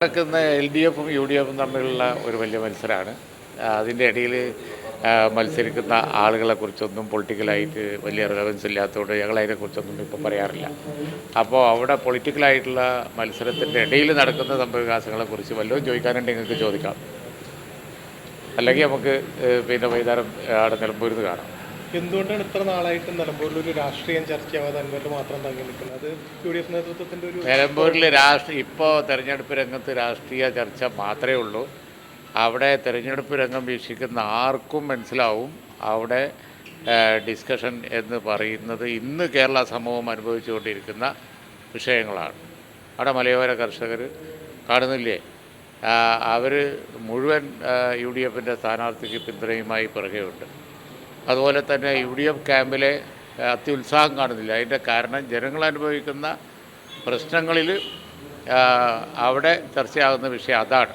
നടക്കുന്ന LDFും UDFും തമ്മിലുള്ള ഒരു വലിയ മത്സരമാണ്. അതിൻ്റെ ഇടയിൽ മത്സരിക്കുന്ന ആളുകളെക്കുറിച്ചൊന്നും പൊളിറ്റിക്കലായിട്ട് വലിയ റിലവൻസ് ഇല്ലാത്തതുകൊണ്ട് ഞങ്ങൾ അതിനെക്കുറിച്ചൊന്നും ഇപ്പോൾ പറയാറില്ല. അപ്പോൾ അവിടെ പൊളിറ്റിക്കലായിട്ടുള്ള മത്സരത്തിൻ്റെ ഇടയിൽ നടക്കുന്ന സംഭവവികാസങ്ങളെക്കുറിച്ച് വല്ലതും ചോദിക്കാനുണ്ടെങ്കിൽ നിങ്ങൾക്ക് ചോദിക്കാം. അല്ലെങ്കിൽ നമുക്ക് പിന്നെ വൈകുന്നേരം അവിടെ നിലമ്പൂരിൽ നിന്ന് കാണാം. എന്തുകൊണ്ടാണ് ഇത്ര നാളായിട്ട് നിലമ്പൂരിൽ ഒരു രാഷ്ട്രീയം ചർച്ചയാവാതെ അൻവറിൽ മാത്രം തങ്ങി നിൽക്കുന്നത്? അത് UDF നേതൃത്വത്തിൻ്റെ ഒരു നിലമ്പൂരിൽ ഇപ്പോൾ തെരഞ്ഞെടുപ്പ് രംഗത്ത് രാഷ്ട്രീയ ചർച്ച മാത്രമേ ഉള്ളൂ. അവിടെ തെരഞ്ഞെടുപ്പ് രംഗം വീക്ഷിക്കുന്ന ആർക്കും മനസ്സിലാവും അവിടെ ഡിസ്കഷൻ എന്ന് പറയുന്നത് ഇന്ന് കേരള സമൂഹം അനുഭവിച്ചുകൊണ്ടിരിക്കുന്ന വിഷയങ്ങളാണ്. അവിടെ മലയോര കർഷകർ കാണുന്നില്ലേ, അവർ മുഴുവൻ UDFിൻ്റെ സ്ഥാനാർത്ഥിക്ക് പിന്തുണയുമായി പിറകെയുണ്ട്. അതുപോലെ തന്നെ UDF ക്യാമ്പിലെ അത്യുത്സാഹം കാണുന്നില്ല. അതിൻ്റെ കാരണം ജനങ്ങൾ അനുഭവിക്കുന്ന പ്രശ്നങ്ങളിൽ അവിടെ ചർച്ചയാകുന്ന വിഷയം അതാണ്.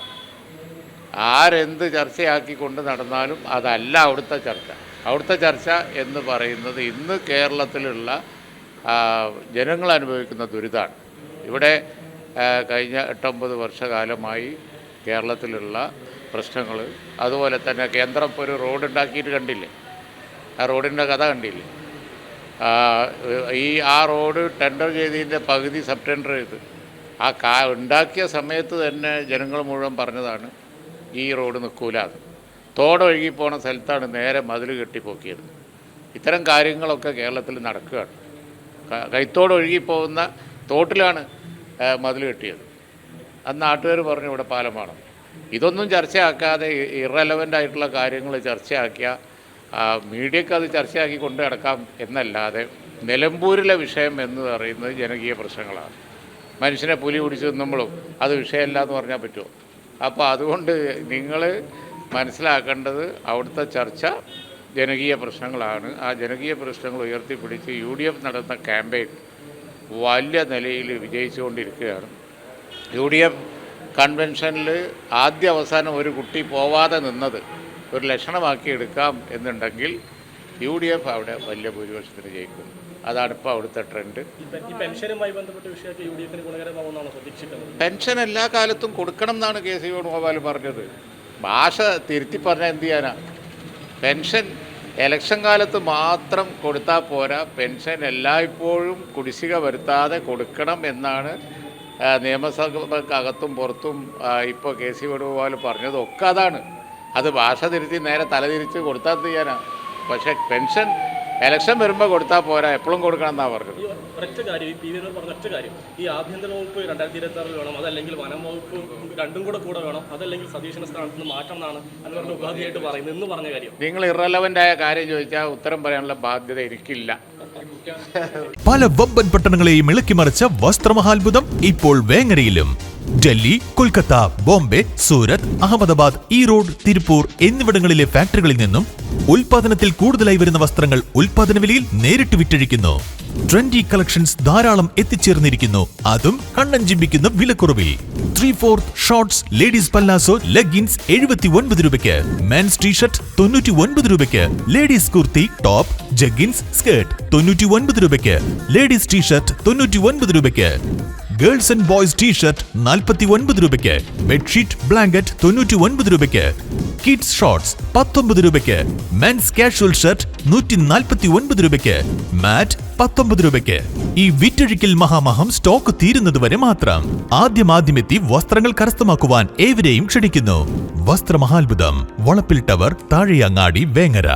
ആരെന്ത് ചർച്ചയാക്കിക്കൊണ്ട് നടന്നാലും അതല്ല അവിടുത്തെ ചർച്ച. അവിടുത്തെ ചർച്ച എന്ന് പറയുന്നത് ഇന്ന് കേരളത്തിലുള്ള ജനങ്ങൾ അനുഭവിക്കുന്ന ദുരിതമാണ്. ഇവിടെ കഴിഞ്ഞ 8-9 വർഷകാലമായി കേരളത്തിലുള്ള പ്രശ്നങ്ങൾ, അതുപോലെ തന്നെ കേന്ദ്രം ഇപ്പോൾ ഒരു റോഡ് ഉണ്ടാക്കിയിട്ട് കണ്ടില്ലേ, ആ റോഡിൻ്റെ കഥ കണ്ടില്ലേ. ആ റോഡ് ടെൻഡർ ചെയ്തതിൻ്റെ പകുതി സബ് ടെൻഡർ ചെയ്ത് ഉണ്ടാക്കിയ സമയത്ത് തന്നെ ജനങ്ങൾ മുഴുവൻ പറഞ്ഞതാണ് ഈ റോഡ് നിൽക്കൂലാന്ന്. തോടൊഴുകിപ്പോണ സ്ഥലത്താണ് നേരെ മതിൽ കെട്ടിപ്പോക്കിയത്. ഇത്തരം കാര്യങ്ങളൊക്കെ കേരളത്തിൽ നടക്കുകയാണ്. കൈത്തോടൊഴുകിപ്പോകുന്ന തോട്ടിലാണ് മതിൽ കെട്ടിയത്. അന്ന് നാട്ടുകാർ പറഞ്ഞു ഇവിടെ പാലം വേണം. ഇതൊന്നും ചർച്ചയാക്കാതെ ഇറലവൻ്റ് ആയിട്ടുള്ള കാര്യങ്ങൾ ചർച്ചയാക്കിയ മീഡിയക്ക് അത് ചർച്ചയാക്കി കൊണ്ട് നടക്കാം എന്നല്ലാതെ നിലമ്പൂരിലെ വിഷയം എന്ന് പറയുന്നത് ജനകീയ പ്രശ്നങ്ങളാണ്. മനുഷ്യനെ പുലി പിടിച്ച് നിന്നുമ്പോഴും അത് വിഷയമല്ല എന്ന് പറഞ്ഞാൽ പറ്റുമോ? അപ്പോൾ അതുകൊണ്ട് നിങ്ങൾ മനസ്സിലാക്കേണ്ടത് അവിടുത്തെ ചർച്ച ജനകീയ പ്രശ്നങ്ങളാണ്. ആ ജനകീയ പ്രശ്നങ്ങൾ ഉയർത്തിപ്പിടിച്ച് UDF നടന്ന ക്യാമ്പയിൻ വലിയ നിലയിൽ വിജയിച്ചുകൊണ്ടിരിക്കുകയാണ്. UDF കൺവെൻഷനിൽ ആദ്യ അവസാനം ഒരു കുട്ടി പോവാതെ നിന്നത് ഒരു ലക്ഷണമാക്കി എടുക്കാം എന്നുണ്ടെങ്കിൽ UDF അവിടെ വലിയ ഭൂരിപക്ഷത്തിന് ജയിക്കും. അതാണ് ഇപ്പോൾ അവിടുത്തെ ട്രെൻഡ്. പെൻഷൻ എല്ലാ കാലത്തും കൊടുക്കണം എന്നാണ് KC വേണുഗോപാൽ പറഞ്ഞത്. ഭാഷ തിരുത്തി പറഞ്ഞാൽ എന്ത് ചെയ്യാനാ? പെൻഷൻ ഇലക്ഷൻ കാലത്ത് മാത്രം കൊടുത്താൽ പോരാ, പെൻഷൻ എല്ലായ്പ്പോഴും കുടിശ്ശിക വരുത്താതെ കൊടുക്കണം എന്നാണ് നിയമസഭക്കകത്തും പുറത്തും ഇപ്പോൾ KC വേണുഗോപാൽ പറഞ്ഞതൊക്കെ അതാണ്. അത് ഭാഷ തിരുത്തി നേരെ തലതിരിച്ച് കൊടുത്താൽ ചെയ്യാനാ. പക്ഷേ പെൻഷൻ ഇലക്ഷൻ വരുമ്പോൾ കൊടുത്താൽ പോരാ, എപ്പോഴും കൊടുക്കണം എന്നാണ് പറഞ്ഞത്. ഒരൊറ്റ കാര്യം, ഈ PV പറഞ്ഞ കാര്യം, ഈ ആഭ്യന്തര വകുപ്പ് 2026 വേണം, അതല്ലെങ്കിൽ വനം വകുപ്പ് രണ്ടും കൂടെ വേണം, അതല്ലെങ്കിൽ സതീശന്റെ സ്ഥാനത്ത് നിന്ന് മാറ്റണം എന്നാണ് അൻവറിന്റെ ഉപാധിയായിട്ട് പറയുന്നത് എന്ന് പറഞ്ഞ കാര്യം. നിങ്ങൾ ഇറലവൻ്റായ കാര്യം ചോദിച്ചാൽ ഉത്തരം പറയാനുള്ള ബാധ്യത എനിക്കില്ല. പല വമ്പൻ പട്ടണങ്ങളെയും ഇളക്കിമറിച്ച വസ്ത്രമഹാത്ഭുതം ഇപ്പോൾ വേങ്ങരയിലും. ഡൽഹി, കൊൽക്കത്ത, ബോംബെ, സൂരത്ത്, അഹമ്മദാബാദ്, ഈറോഡ്, തിരുപ്പൂർ എന്നിവിടങ്ങളിലെ ഫാക്ടറികളിൽ നിന്നും ഉൽപാദനത്തിൽ കൂടുതലായി വരുന്ന വസ്ത്രങ്ങൾ ഉൽപാദന വിലയിൽ നേരിട്ട് വിറ്റഴിക്കുന്നു. ട്രെൻഡി കളക്ഷൻസ് ധാരാളം എത്തിച്ചേർന്നിരിക്കുന്നു, അതും കണ്ണഞ്ചിമ്പിക്കുന്ന വിലക്കുറവിൽ. 3/4 ഷോർട്സ്, ലേഡീസ് പല്ലാസോ, ലെഗിൻസ് 79 രൂപയ്ക്ക്, മെൻസ് ടീഷർട്ട് 99 രൂപയ്ക്ക്, ladies kurti, top, jeggings, skirt 99 രൂപയ്ക്ക്, ലേഡീസ് ടീഷർട്ട് 99 രൂപയ്ക്ക്, ഗേൾസ് ആൻഡ് ബോയ്സ് ടീഷർട്ട് 49 രൂപയ്ക്ക്, ബെഡ്ഷീറ്റ്, ബ്ലാങ്കറ്റ് 99 രൂപയ്ക്ക്, കിഡ്സ് ഷോർട്സ് 19 രൂപയ്ക്ക്, മെൻസ് കാഷ്വൽ ഷർട്ട് 149 രൂപയ്ക്ക്, മാറ്റ് 19 രൂപയ്ക്ക്. ഈ വിറ്റഴിക്കൽ മഹാമഹം സ്റ്റോക്ക് തീരുന്നതുവരെ മാത്രം. ആദ്യമെത്തി വസ്ത്രങ്ങൾ കരസ്ഥമാക്കുവാൻ ഏവരെയും ക്ഷണിക്കുന്നു. വസ്ത്രമഹാത്ഭുതം, വളപ്പിൽ ടവർ, താഴെയങ്ങാടി, വേങ്ങര.